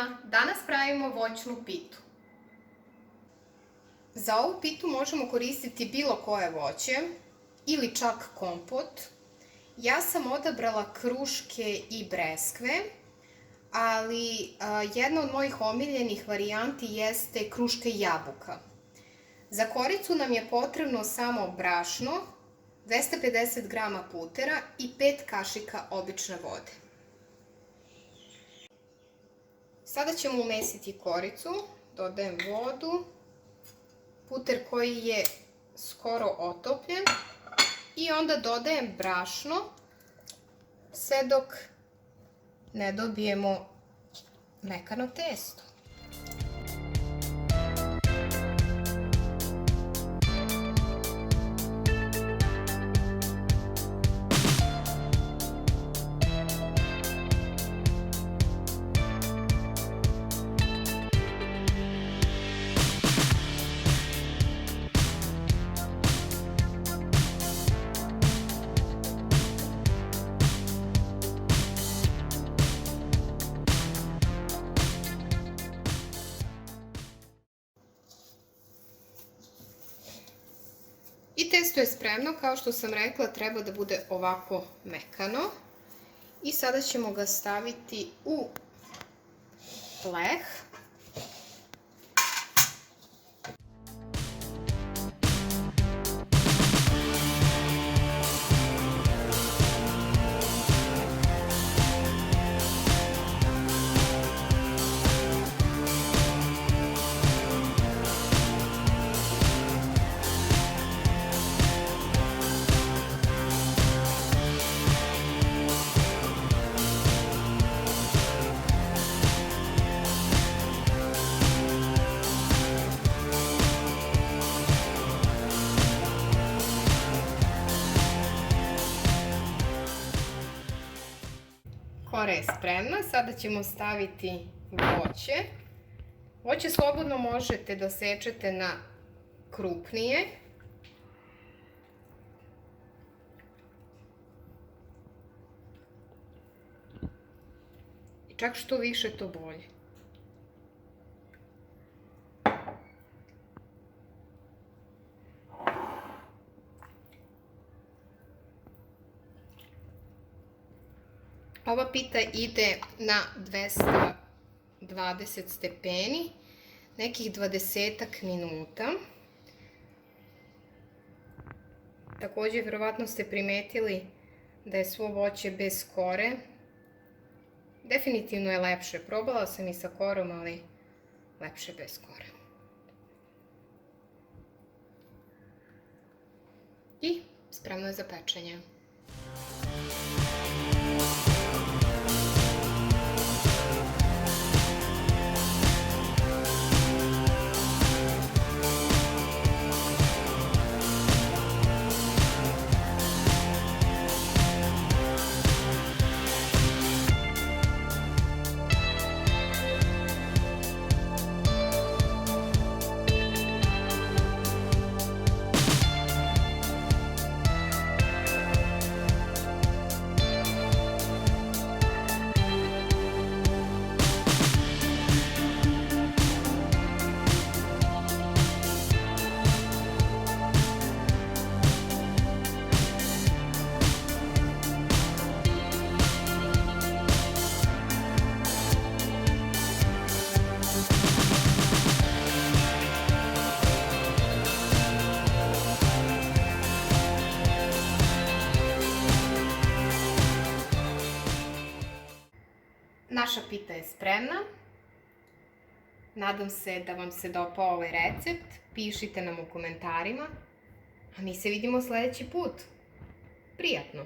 svima! Danas pravimo voćnu pitu. Za ovu pitu možemo koristiti bilo koje voće ili čak kompot. Ja sam odabrala kruške i breskve, ali jedna od mojih omiljenih varijanti jeste kruška i jabuka. Za koricu nam je potrebno samo brašno, 250 g putera i 5 kašika obične vode. Sada ćemo umesiti koricu, dodajem vodu, puter koji je skoro otopljen i onda dodajem brašno sve dok ne dobijemo mekano testo. I testo je spremno, kao što sam rekla, treba da bude ovako mekano. I sada ćemo ga staviti u leh. Kora je spremna, sada ćemo staviti voće. Voće slobodno možete da sečete na krupnije. I čak što više, to bolje. Ova pita ide na 220 stepeni, nekih 20 minuta. Također, vjerovatno ste primetili da je svo voće bez kore. Definitivno je lepše. Probala sam i sa korom, ali lepše bez kore. I spremno je za pečenje. Naša pita je spremna. Nadam se da vam se dopao ovaj recept. Pišite nam u komentarima. A mi se vidimo sljedeći put. Prijatno!